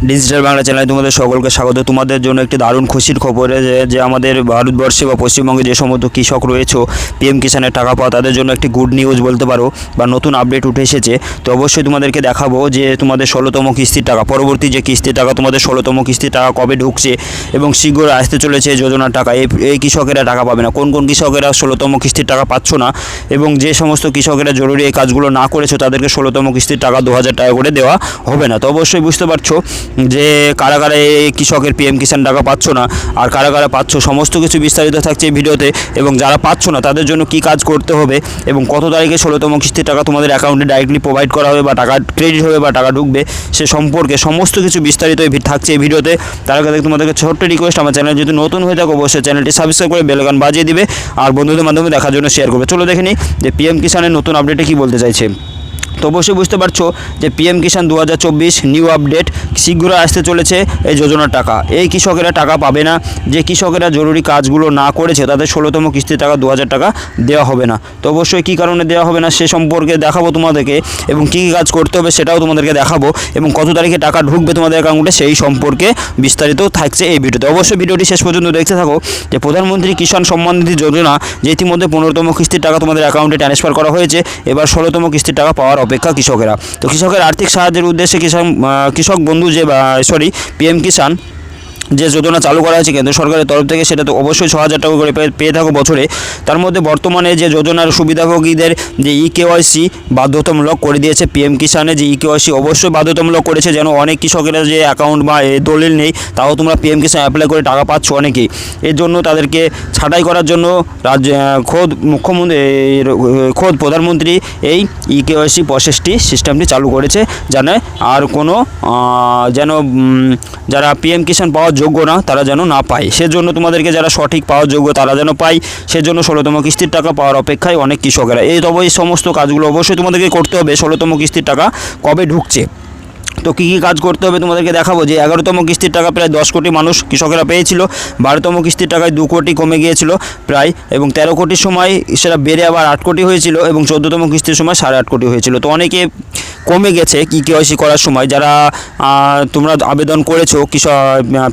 Digital Bangla চ্যানেলে তোমাদের সকলকে স্বাগত। তোমাদের জন্য একটি দারুণ খুশির খবর যে আমাদের ভারতবর্ষে বা পশ্চিমবঙ্গে যে সমস্ত কৃষক রয়েছে পিএম কিষানের টাকা পাওয়া, তাদের জন্য একটি গুড নিউজ বলতে পারো বা নতুন আপডেট উঠে এসেছে। তো অবশ্যই তোমাদেরকে দেখাবো যে তোমাদের 16তম কিস্তির টাকা, পরবর্তী যে কিস্তির টাকা, তোমাদের 16তম কিস্তির টাকা কবে ঢুকছে এবং শীঘ্র আসতে চলেছে যোজনার টাকা। এই কৃষকেরা টাকা পাবে না। কোন কোন কৃষকেরা 16তম কিস্তির টাকা পাচ্ছ না এবং যে সমস্ত কৃষকেরা জরুরি এই কাজগুলো না করেছো তাদেরকে 16তম কিস্তির টাকা 2000 টাকা করে দেওয়া হবে না। তো অবশ্যই বুঝতে পারছো যে কারা কারা এই কৃষকের পিএম কিষাণ টাকা পাচ্ছ না আর কারা কারা পাচ্ছ, সমস্ত কিছু বিস্তারিত থাকছে এই ভিডিওতে। এবং যারা পাচ্ছ না তাদের জন্য কি কাজ করতে হবে এবং কত তারিখে 16তম কিস্তির টাকা তোমাদের অ্যাকাউন্টে ডাইরেক্টলি প্রোভাইড করা হবে বা টাকা ক্রেডিট হবে বা টাকা ঢুকবে সে সম্পর্কে সমস্ত কিছু বিস্তারিত থাকছে এই ভিডিওতে। তার আগে তোমাদেরকে ছোট্ট রিকোয়েস্ট, আমার চ্যানেল যদি নতুন হয়ে থাকো অবশ্যই চ্যানেলটি সাবস্ক্রাইব করে বেল আইকন বাজিয়ে দিবে আর বন্ধুদের মাধ্যমে দেখার জন্য শেয়ার করবে। চলো দেখে নিই যে পিএম কিষাণের নতুন আপডেটে কী বলতে চাইছে। তো অবশ্যই বুঝতে পারছো যে পিএম কিষাণ 2024 নিউ আপডেট, শীঘ্রই আসতে চলেছে এই যোজনার টাকা। এই কৃষকেরা টাকা পাবে না যে কৃষকেরা জরুরি কাজগুলো না করেছে, তাদের 16তম কিস্তির টাকা 2000 টাকা দেওয়া হবে না। তো অবশ্যই কী কারণে দেওয়া হবে না সে সম্পর্কে দেখাবো তোমাদেরকে এবং কী কী কাজ করতে হবে সেটাও তোমাদেরকে দেখাবো এবং কত তারিখে টাকা ঢুকবে তোমাদের অ্যাকাউন্টে সেই সম্পর্কে বিস্তারিত থাকছে এই ভিডিওতে। অবশ্যই ভিডিওটি শেষ পর্যন্ত দেখতে থাকো। যে প্রধানমন্ত্রী কিষাণ সম্মান নিধি যোজনা, যে ইতিমধ্যে 15তম কিস্তির টাকা তোমাদের অ্যাকাউন্টে ট্রান্সফার করা হয়েছে, এবার 16তম কিস্তির টাকা পাওয়ার অপেক্ষা কৃষকেরা। তো কৃষকের আর্থিক সাহায্যের উদ্দেশ্যে কৃষক বন্ধু যে পিএম কিষাণ যে যোজনা চালু করা হয়েছে কেন্দ্র সরকারের তরফ থেকে, সেটা তো অবশ্যই 6000 টাকা করে পেয়ে থাকো বছরে। তার মধ্যে বর্তমানে যে যোজনার সুবিধাভোগীদের যে ইকেওয়াইসি বাধ্যতামূলক করে দিয়েছে পিএম কিষাণে, যে ইকেওয়াইসি অবশ্যই বাধ্যতামূলক করেছে, যেন অনেক কৃষকেরা যে অ্যাকাউন্ট বা দলিল নেই তাও তোমরা পিএম কিষাণ অ্যাপ্লাই করে টাকা পাচ্ছ অনেকেই। এর জন্য তাদেরকে ছাঁটাই করার জন্য খোদ প্রধানমন্ত্রী এই ইকেওয়াইসি প্রসেসটি সিস্টেমটি চালু করেছে, যেন আর কোনো যারা পিএম কিষাণ পাওয়ার যোগ্য না তারা যেন না পায়, সেজন্য তোমাদেরকে যারা সঠিক পাওয়ার যোগ্য তারা যেন পায়, সেজন্য 16তম কিস্তির টাকা পাওয়ার অপেক্ষায় অনেক কৃষকেরা। তবে এই সমস্ত কাজগুলো অবশ্যই তোমাদেরকে করতে হবে। 16তম কিস্তির টাকা কবে ঢুকছে, তো কী কী কাজ করতে হবে তোমাদেরকে দেখাবো। যে 11তম কিস্তির টাকা প্রায় 10 কোটি মানুষ কৃষকেরা পেয়েছিল, 12তম কিস্তির টাকায় 2 কোটি কমে গিয়েছিল প্রায়, এবং 13 কোটির সময় সেটা বেড়ে আবার 8 কোটি হয়েছিল এবং 14তম কিস্তির সময় 8.5 কোটি হয়েছিল। তো অনেকে কমে গেছে কেওয়াইসি করার সময়। যারা তোমরা আবেদন করেছো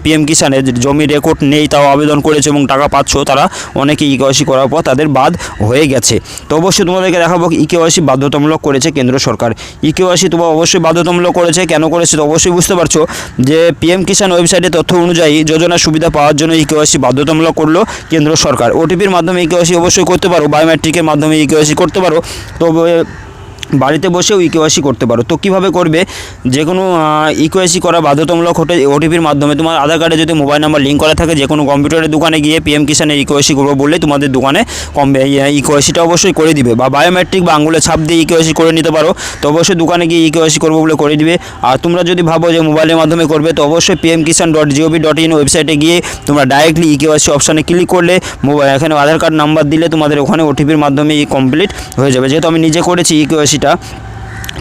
পিএম কিষাণের জমি রেকর্ড নেই তাও আবেদন করেছো এবং টাকা পাচ্ছ, তারা অনেকে কেওয়াইসি করার পর তাদের বাদ হয়ে গেছে। তো অবশ্যই তোমাদেরকে দেখাবো কেওয়াইসি বাধ্যতামূলক করেছে কেন্দ্র সরকার। কেওয়াইসি তোমার অবশ্যই বাধ্যতামূলক করেছে। কেন করেছে তো অবশ্যই বুঝতে পারছো যে পিএম কিষাণ ওয়েবসাইটে তথ্য অনুযায়ী যোজনার সুবিধা পাওয়ার জন্য কেওয়াইসি বাধ্যতামূলক করলো কেন্দ্র সরকার। ওটিপির মাধ্যমে কেওয়াইসি অবশ্যই করতে পারো, বায়োমেট্রিকের মাধ্যমে কেওয়াইসি করতে পারো, তো বাড়িতে বসেও কেওয়াইসি করতে পারো। তো কীভাবে করবে, যে কোনো কেওয়াইসি করা বাধ্যতামূলক ওটিপির মাধ্যমে। তোমার আধার কার্ডে যদি মোবাইল নাম্বার লিঙ্ক করা থাকে, যে কোনো কম্পিউটারের দোকানে গিয়ে পিএম কিষাণের কেওয়াইসি করবো বললে তোমাদের দোকানে কেওয়াইসিটা অবশ্যই করে দিবে, বা বায়োমেট্রিক বা আঙুলে ছাপ দিয়ে কেওয়াইসি করে নিতে পারো। তো অবশ্যই দোকানে গিয়ে কেওয়াইসি করবো বলে করে দিবে। আর তোমরা যদি ভাবো যে মোবাইলের মাধ্যমে করবে, তো অবশ্যই pmkishan.gov.in ওয়েবসাইটে গিয়ে তোমরা ডাইরেক্টলি কেওয়াইসি অপশানে ক্লিক করলে এখানে আধার কার্ড নাম্বার দিলে তোমাদের ওখানে ওটিপির মাধ্যমে কমপ্লিট হয়ে যাবে। যেহেতু আমি নিজে করেছি কেওয়াইসিটা।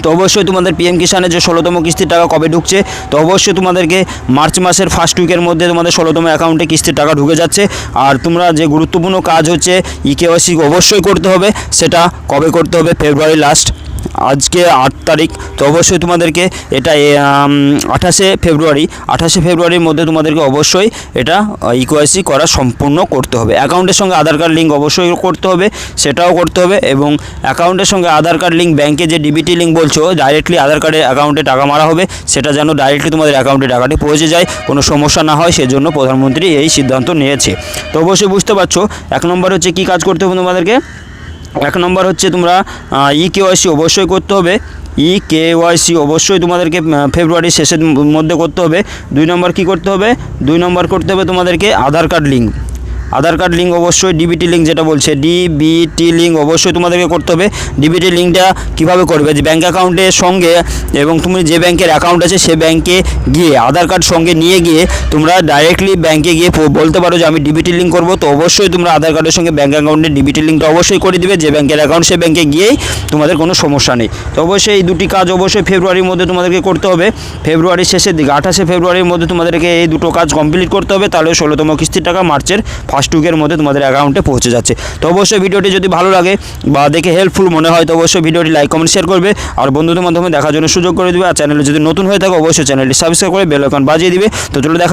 তো অবশ্যই তোমাদের পিএম কিষাণের যে 16তম কিস্তির টাকা কবে ঢুকছে, তো অবশ্যই তোমাদেরকে মার্চ মাসের ফার্স্ট উইকের মধ্যে তোমাদের 16তম অ্যাকাউন্টে কিস্তির টাকা ঢুকে যাচ্ছে। আর তোমরা যে গুরুত্বপূর্ণ কাজ হচ্ছে কেওয়াইসি অবশ্যই করতে হবে। সেটা কবে করতে হবে, ফেব্রুয়ারি লাস্ট, আজকে 8 তারিখ। তো অবশ্যই তোমাদেরকে এটা 28শে ফেব্রুয়ারির মধ্যে তোমাদেরকে অবশ্যই এটা কেওয়াইসি করা সম্পূর্ণ করতে হবে। অ্যাকাউন্টের সঙ্গে আধার কার্ড লিঙ্ক অবশ্যই করতে হবে, সেটাও করতে হবে। এবং অ্যাকাউন্টের সঙ্গে আধার কার্ড লিঙ্ক, ব্যাংকে যে ডিবিটি লিঙ্ক বলছো ডাইরেক্টলি আধার কার্ডের অ্যাকাউন্টে টাকা মারা হবে, সেটা যেন ডাইরেক্টলি তোমাদের অ্যাকাউন্টে টাকাটি পৌঁছে যায়, কোনো সমস্যা না হয়, সেজন্য প্রধানমন্ত্রী এই সিদ্ধান্ত নিয়েছে। তো অবশ্যই বুঝতে পারছো 1 নম্বর হচ্ছে কী কাজ করতে হবে তোমাদেরকে। 1 নম্বর হচ্ছে তোমরা কেওয়াইসি অবশ্যই করতে হবে। কেওয়াইসি অবশ্যই তোমাদেরকে ফেব্রুয়ারির শেষের মধ্যে করতে হবে। 2 নম্বর কী করতে হবে, 2 নম্বর করতে হবে তোমাদেরকে আধার কার্ড লিঙ্ক অবশ্যই, ডিবিটি লিঙ্ক যেটা বলছে ডিবিটি লিঙ্ক অবশ্যই তোমাদেরকে করতে হবে। ডিবিটি লিঙ্কটা কীভাবে করবে, যে ব্যাঙ্ক অ্যাকাউন্টের সঙ্গে এবং তুমি যে ব্যাংকের অ্যাকাউন্ট আছে সে ব্যাংকে গিয়ে আধার কার্ড সঙ্গে নিয়ে গিয়ে তোমরা ডাইরেক্টলি ব্যাংকে গিয়ে বলতে পারো যে আমি ডিবিটি লিঙ্ক করবো। তো অবশ্যই তোমরা আধার কার্ডের সঙ্গে ব্যাঙ্ক অ্যাকাউন্টের ডিবিটি লিঙ্কটা অবশ্যই করে দিবে। যে ব্যাংকের অ্যাকাউন্ট সে ব্যাংকে গিয়েই তোমাদের কোনো সমস্যা নেই। তো অবশ্যই এই দুটি কাজ অবশ্যই ফেব্রুয়ারির মধ্যে তোমাদেরকে করতে হবে। ফেব্রুয়ারির শেষের দিকে 28শে ফেব্রুয়ারির মধ্যে তোমাদেরকে এই দুটো কাজ কমপ্লিট করতে হবে, তাহলে 16তম কিস্তির টাকা মার্চের ফার্স্ট উইকের মধ্যে তোমাদের অ্যাকাউন্টে পৌঁছে যাচ্ছে। তো অবশ্যই ভিডিওটি যদি ভালো লাগে বা দেখে হেল্পফুল মনে হয় তো অবশ্যই ভিডিওটি লাইক কমেন্ট শেয়ার করবে আর বন্ধুদের মাধ্যমে দেখার জন্য সুযোগ করে দেবে। আর চ্যানেলে যদি নতুন হয়ে থাকে অবশ্যই চ্যানেলটি সাবস্ক্রাইব করে বেল আইকন বাজিয়ে দিবে। তো চলো দেখা